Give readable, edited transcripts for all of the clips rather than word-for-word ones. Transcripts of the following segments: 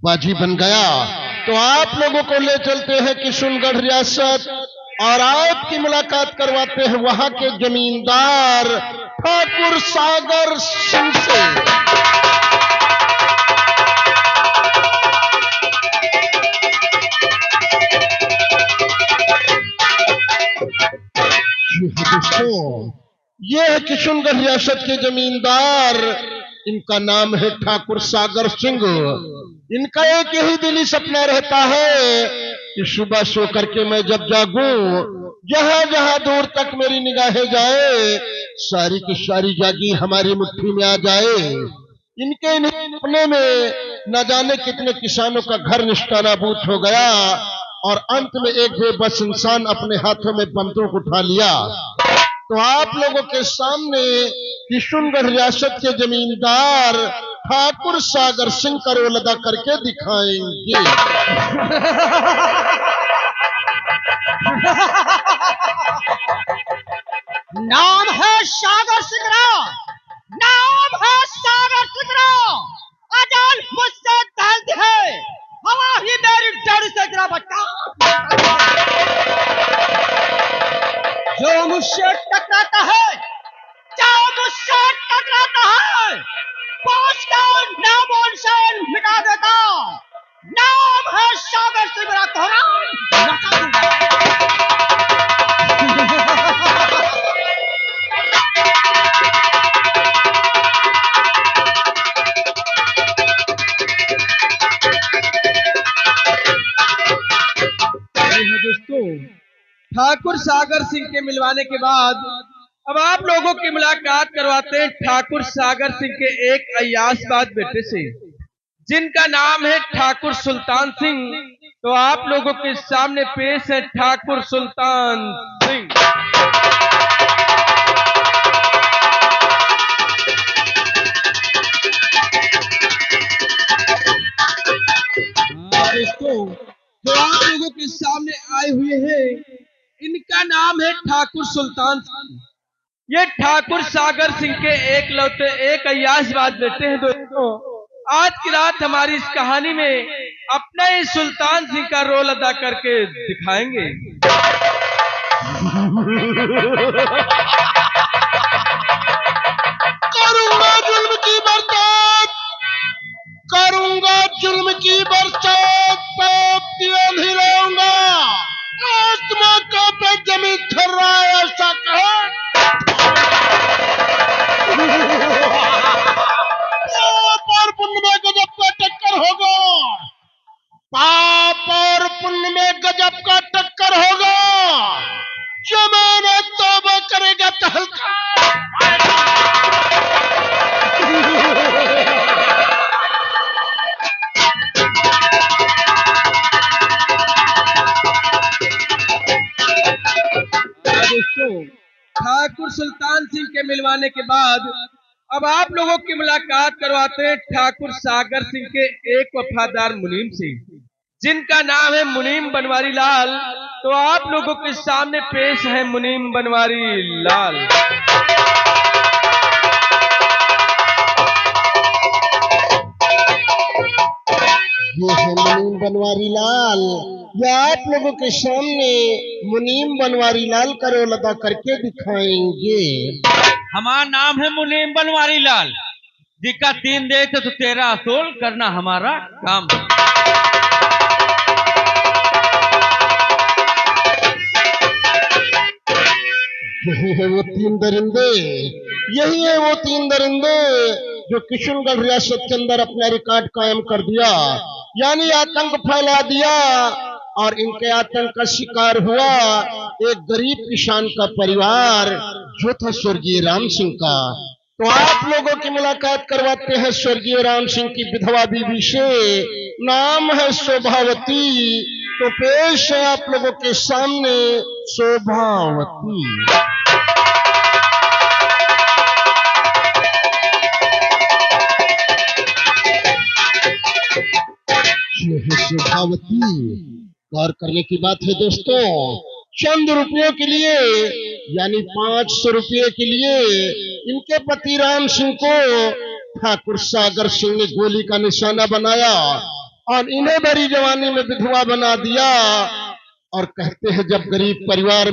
बाजी बन गया। तो आप लोगों को ले चलते हैं किशनगढ़ रियासत और आपकी मुलाकात करवाते हैं वहां के जमींदार ठाकुर सागर सिंह से। दोस्तों, ये है किशनगढ़ रियासत के जमींदार, इनका नाम है ठाकुर सागर सिंह। इनका एक यही दिली सपना रहता है कि सुबह सो करके मैं जब जागूं, जहां जहां दूर तक मेरी निगाहें जाए, सारी की सारी जागीर हमारी मुट्ठी में आ जाए। इनके सपने में न जाने कितने किसानों का घर निष्ठानाबूद हो गया और अंत में एक बेबस इंसान अपने हाथों में बंदूक उठा लिया। तो आप लोगों के सामने किशनगढ़ रियासत के जमींदार ठाकुर सागर सिंह का रोल अदा करके दिखाएंगे। नाम है सागर सिंह राव, नाम है सागर सिंह राव। अजान मुझसे दर्द है, हवा ही मेरी डर से गिरा बच्चा। जो मुझसे टकराता है, जो मुझसे टकराता है, उसका नाम और निशान मिटा देता। नाम है सागर सिंह राव, कोहरान मचा दूंगा। दोस्तों, ठाकुर सागर सिंह के मिलवाने के बाद अब आप लोगों की मुलाकात करवाते हैं ठाकुर सागर सिंह के एक अय्यासबाद बेटे से, जिनका नाम है ठाकुर सुल्तान सिंह। तो आप लोगों के सामने पेश है ठाकुर सुल्तान सिंह। दोस्तों, जो आप लोगों के सामने आए हुए हैं, इनका नाम है ठाकुर सुल्तान सिंह। ये ठाकुर सागर सिंह के एक लौते एक अय्यासबाद बेटे हैं। दोस्तों, आज की रात हमारी इस कहानी में अपने ही सुल्तान सिंह का रोल अदा करके दिखाएंगे। करूंगा जुल्म की बरसात, करूंगा जुल्म की बरसात, नहीं रहूंगा। आसमां का पे जमीन थर रहा है, ऐसा कहे पाप और पुण्य में गजब का टक्कर होगा, पाप और पुण्य में गजब का टक्कर होगा। जमाना तौबा करेगा तो हल्का। दोस्तों, ठाकुर सुल्तान सिंह के मिलवाने के बाद अब आप लोगों की मुलाकात करवाते हैं ठाकुर सागर सिंह के एक वफादार मुनीम से, जिनका नाम है मुनीम बनवारी लाल। तो आप लोगों के सामने पेश है मुनीम बनवारी लाल। ये है मुनीम बनवारी लाल। ये आप लोगों के सामने मुनीम बनवारी लाल का रोल अदा करके दिखाएंगे। हमारा नाम है मुनीम बनवारी लाल। दिक्कत 3 देते तो 13 असूल करना हमारा काम। यही है वो 3 दरिंदे, यही है वो 3 दरिंदे जो किशनगढ़ रियासत के अंदर अपना रिकॉर्ड कायम कर दिया, यानी आतंक फैला दिया। और इनके आतंक का शिकार हुआ एक गरीब किसान का परिवार, जो था स्वर्गीय राम सिंह का। तो आप लोगों की मुलाकात करवाते हैं स्वर्गीय राम सिंह की विधवा बीवी से, नाम है शोभावती। तो पेश है आप लोगों के सामने शोभावती। शोभावती गौर करने की बात है दोस्तों। चंद रुपयों के लिए, यानी 500 रुपये के लिए इनके पति राम सिंह को ठाकुर सागर सिंह ने गोली का निशाना बनाया। और इन्हें बड़ी जवानी में विधवा बना दिया। और कहते हैं जब गरीब परिवार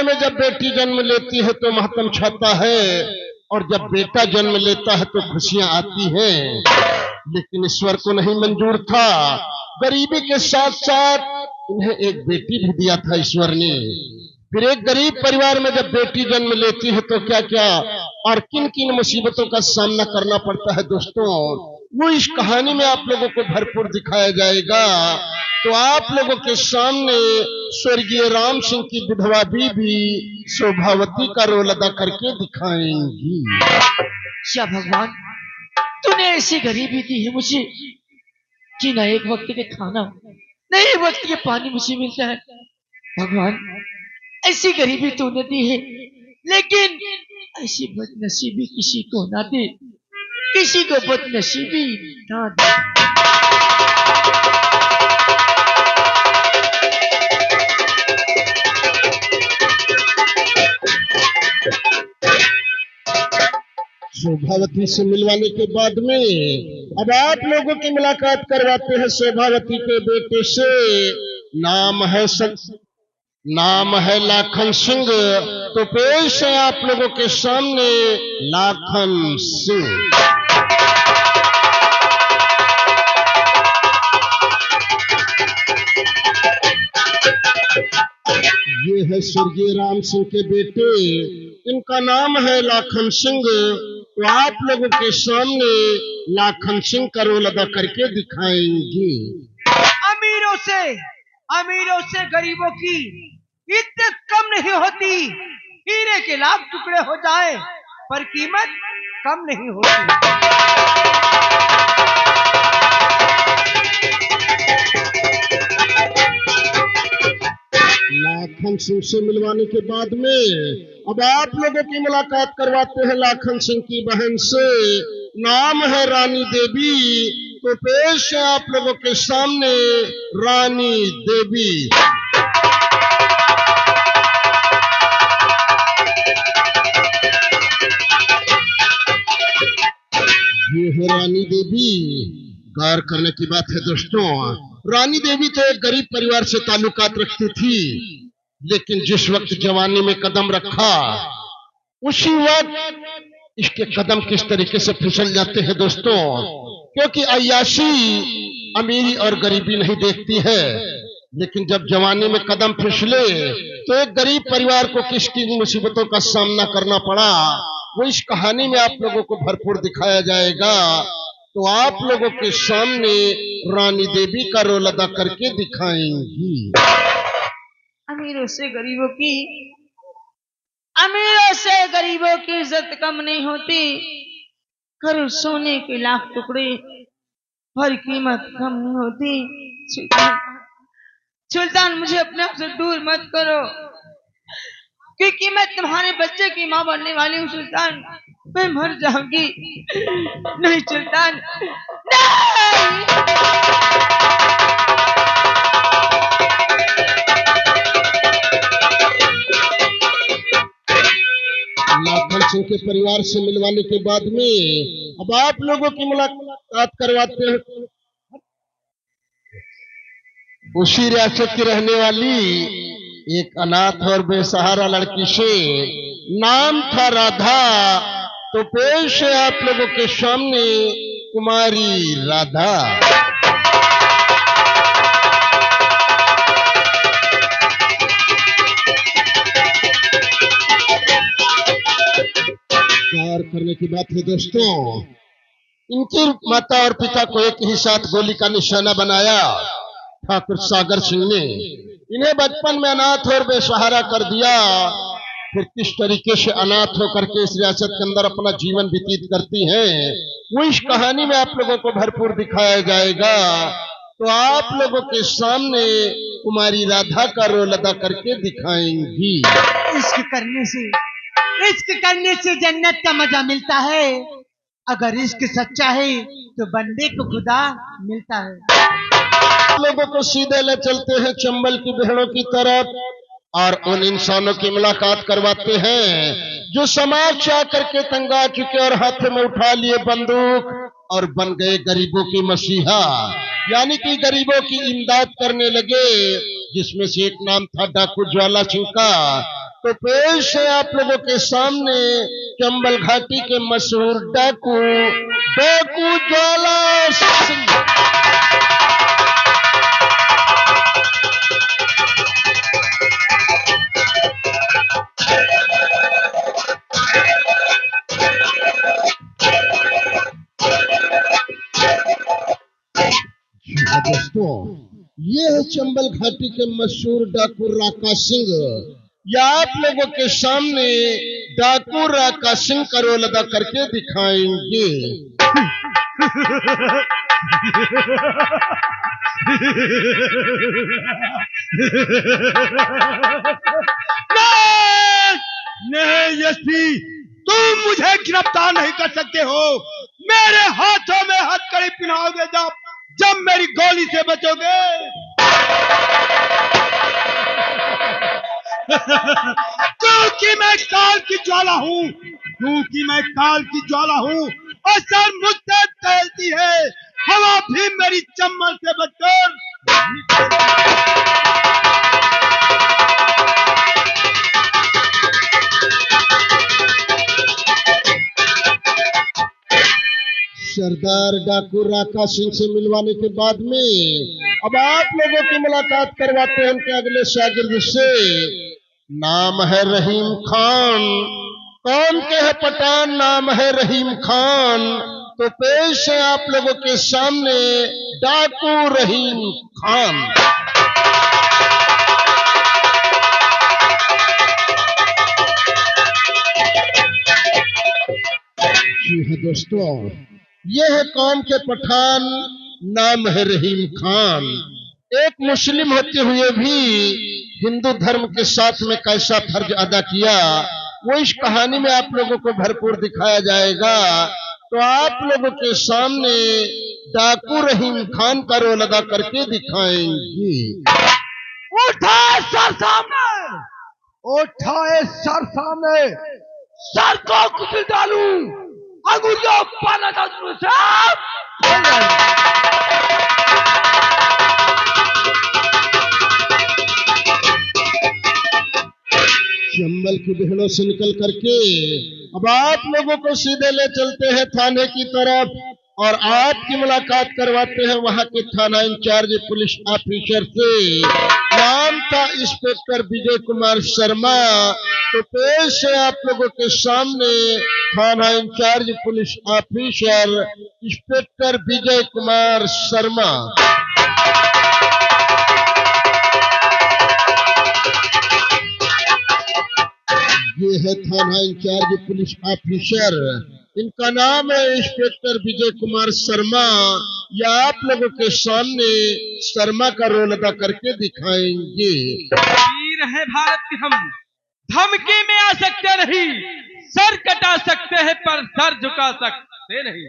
में जब बेटी जन्म लेती है तो मातम छाता है, और जब बेटा जन्म लेता है तो खुशियां आती हैं। लेकिन ईश्वर को नहीं मंजूर था, गरीबी के साथ साथ इन्हें एक बेटी भी दिया था ईश्वर ने। फिर एक गरीब परिवार में जब बेटी जन्म लेती है तो क्या क्या और किन किन मुसीबतों का सामना करना पड़ता है दोस्तों, वो इस कहानी में आप लोगों को भरपूर दिखाया जाएगा। तो आप लोगों के सामने स्वर्गीय राम सिंह की विधवा बीबी शोभावती का रोल अदा करके दिखाएंगी। क्या भगवान तूने ऐसी गरीबी दी है मुझे कि ना एक वक्त के खाना न एक वक्त के पानी मुझे मिलता है। भगवान ऐसी गरीबी तूने दी है, लेकिन ऐसी बदनसीबी किसी को ना दे, किसी को बदनसीबी ना दे। शोभावती से मिलवाने के बाद में अब आप लोगों की मुलाकात करवाते हैं शोभावती के बेटे से। नाम है लाखन सिंह। तो पेश है आप लोगों के सामने लाखन सिंह। ये है स्वर्गीय राम सिंह के बेटे, इनका नाम है लाखन सिंह। तो आप लोगों के सामने लाखन सिंह का रोल अदा करके दिखाएंगे। अमीरों से गरीबों की इज्जत कम नहीं होती। हीरे के लाख टुकड़े हो जाए पर कीमत कम नहीं होती। लाखन सिंह से मिलवाने के बाद में अब आप लोगों की मुलाकात करवाते हैं लाखन सिंह की बहन से। नाम है रानी देवी। तो पेश है आप लोगों के सामने रानी देवी। ये है रानी देवी। गौर करने की बात है दोस्तों, रानी देवी तो एक गरीब परिवार से ताल्लुकात रखती थी, लेकिन जिस वक्त जवानी में कदम रखा उसी वक्त इसके कदम किस तरीके से फिसल जाते हैं दोस्तों। क्योंकि अय्याशी अमीरी और गरीबी नहीं देखती है, लेकिन जब जवानी में कदम फिसले तो एक गरीब परिवार को किस किन मुसीबतों का सामना करना पड़ा, वो इस कहानी में आप लोगों को भरपूर दिखाया जाएगा। तो आप लोगों के सामने रानी देवी का रोल अदा करके दिखाएंगी। अमीरों से गरीबों की इज्जत कम नहीं होती। करो सोने के लाख टुकड़े पर कीमत कम नहीं होती। सुल्तान मुझे अपने आप से दूर मत करो, क्योंकि मैं तुम्हारे बच्चे की माँ बनने वाली हूँ। सुल्तान मैं मर जाऊंगी। नहीं सुल्तान नहीं। लाखन सिंह के परिवार से मिलवाने के बाद में अब आप लोगों की मुलाकात करवाते हैं उसी रियासत की रहने वाली एक अनाथ और बेसहारा लड़की से। नाम था राधा। तो पेश है आप लोगों के सामने कुमारी राधा। प्यार करने की बात है दोस्तों, इनकी माता और पिता को एक ही साथ गोली का निशाना बनाया ठाकुर सागर सिंह ने। इन्हें बचपन में अनाथ और बेसहारा कर दिया। फिर किस तरीके से अनाथ होकर के इस रियासत के अंदर अपना जीवन व्यतीत करती हैं, वो इस कहानी में आप लोगों को भरपूर दिखाया जाएगा। तो आप लोगों के सामने कुमारी राधा का रोल अदा करके दिखाएंगी। इश्क करने से जन्नत का मजा मिलता है। अगर इश्क सच्चा है तो बंदे को खुदा मिलता है। लोगों को सीधे ले चलते हैं चंबल की भेड़ों की तरफ और उन इंसानों की मुलाकात करवाते हैं जो समाज से आकर के तंगा चुके और हाथ में उठा लिए बंदूक और बन गए गरीबों के मसीहा, यानी कि गरीबों की इमदाद करने लगे, जिसमें से एक नाम था डाकू ज्वाला सिंह का। तो पेश है आप लोगों के सामने चंबल घाटी के मशहूर डाकू डाकू ज्वाला सिंह। जी हाँ दोस्तों, ये है चंबल घाटी के मशहूर डाकू राका सिंह। या आप लोगों के सामने डाकू राका सिंह का रोल अदा करके दिखाएंगे। नहीं एसपी, तुम मुझे गिरफ्तार नहीं कर सकते हो। मेरे हाथों में हथकड़ी पहनाओगे जब मेरी गोली से बचोगे। क्योंकि मैं काल की ज्वाला हूँ, और सर मुझसे तैरती है हवा भी मेरी चम्मच से बचकर। सरदार डाकू राका सिंह से मिलवाने के बाद में अब आप लोगों की मुलाकात करवाते हैं उनके अगले शागिर्द से। नाम है रहीम खान। कौन के है पठान? नाम है रहीम खान। तो पेश है आप लोगों के सामने डाकू रहीम खान। जी है दोस्तों, ये है कौम के पठान, नाम है रहीम खान। एक मुस्लिम होते हुए भी हिंदू धर्म के साथ में कैसा फर्ज अदा किया, वो इस कहानी में आप लोगों को भरपूर दिखाया जाएगा। तो आप लोगों के सामने डाकू रहीम खान का रोल अदा करके दिखाएंगे। उठाए सर सामने, सर को कुचल डालूं, अंगुलियों पाना डालूं साहब। चंबल की बिहड़ों से निकल करके अब आप लोगों को सीधे ले चलते हैं थाने की तरफ और आपकी मुलाकात करवाते हैं वहां के थाना इंचार्ज पुलिस ऑफिसर से। नाम था इंस्पेक्टर विजय कुमार शर्मा। तो पेश है आप लोगों के सामने थाना in charge police officer inspector Vijay Kumar Sharma. ये है थाना इंचार्ज पुलिस ऑफिसर, इनका नाम है इंस्पेक्टर विजय कुमार शर्मा। या आप लोगों के सामने शर्मा का रोल अदा करके दिखाएंगे। वीर है भारत के हम, धमकी में आ सकते नहीं, सर कटा सकते हैं पर सर झुका सकते नहीं।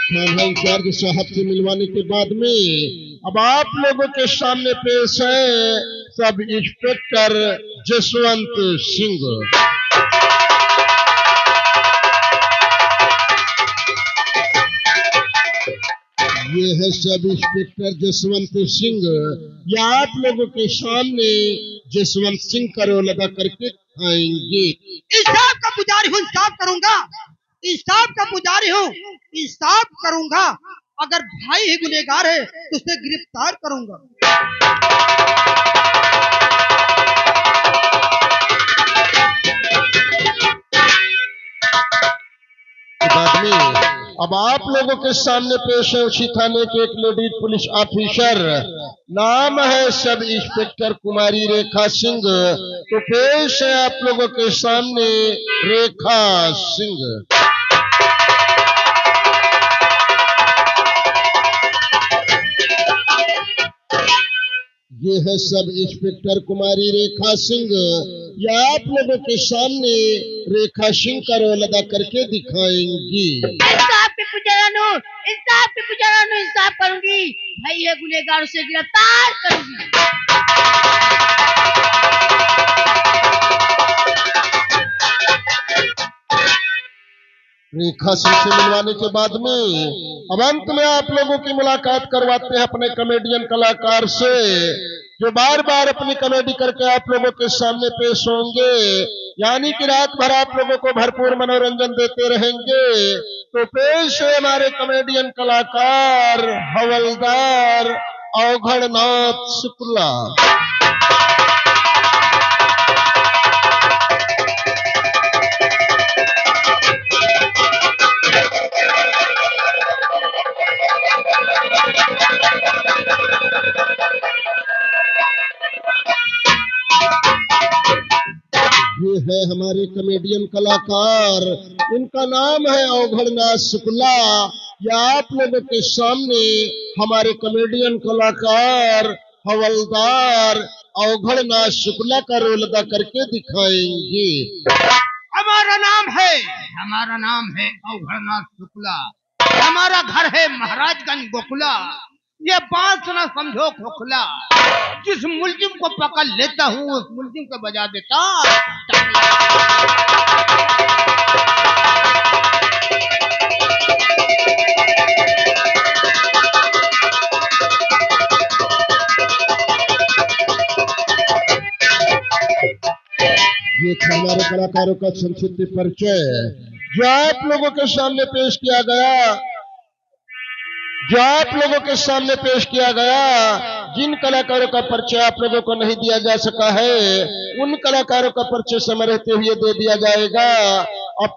थाना इंचार्ज साहब से मिलवाने के बाद में अब आप लोगों के सामने पेश है सब इंस्पेक्टर जसवंत सिंह। ये है सब इंस्पेक्टर जसवंत सिंह। या आप लोगों के सामने जसवंत सिंह का रोल अदा करके दिखाएंगे। इंसाफ का पुजारी हूँ, इंसाफ करूंगा। इंसाफ का पुजारी हूँ, इंसाफ करूंगा। अगर भाई ही गुनहगार है तो उसे गिरफ्तार करूंगा। बाद में अब आप लोगों के सामने पेश है उसी थाने के एक लेडीज पुलिस ऑफिसर, नाम है सब इंस्पेक्टर कुमारी रेखा सिंह। तो पेश है आप लोगों के सामने रेखा सिंह। ये है सब इंस्पेक्टर कुमारी रेखा सिंह। या आप लोगों के सामने रेखा सिंह का रोल अदा करके दिखाएंगी। इंसाफ के पुजारा नो, इंसाफ करूंगी। भाई ये गुनहगार से गिरफ्तार करूंगी। रेखा सिंह से मिलवाने के बाद में अब अंत में आप लोगों की मुलाकात करवाते हैं अपने कॉमेडियन कलाकार से, जो बार बार अपनी कॉमेडी करके आप लोगों के सामने पेश होंगे, यानी कि रात भर आप लोगों को भरपूर मनोरंजन देते रहेंगे। तो पेश है हमारे कॉमेडियन कलाकार हवलदार अवघड़नाथ शुक्ला। ये है हमारे कॉमेडियन कलाकार, इनका नाम है अवघड़नाथ शुक्ला। या आप लोगों के सामने हमारे कॉमेडियन कलाकार हवलदार अवघड़नाथ शुक्ला का रोल अदा करके दिखाएंगे। हमारा नाम है अवघड़नाथ शुक्ला। हमारा घर है महाराजगंज गोकुला। ये बात सुना समझो खोखला। जिस मुलजिम को पकड़ लेता हूँ उस मुलजिम को बजा देता। ये था हमारे कलाकारों का संक्षिप्त परिचय जो आप लोगों के सामने पेश किया गया। जिन कलाकारों का परिचय आप लोगों को नहीं दिया जा सका है, उन कलाकारों का परिचय समय रहते हुए दे दिया जाएगा। अब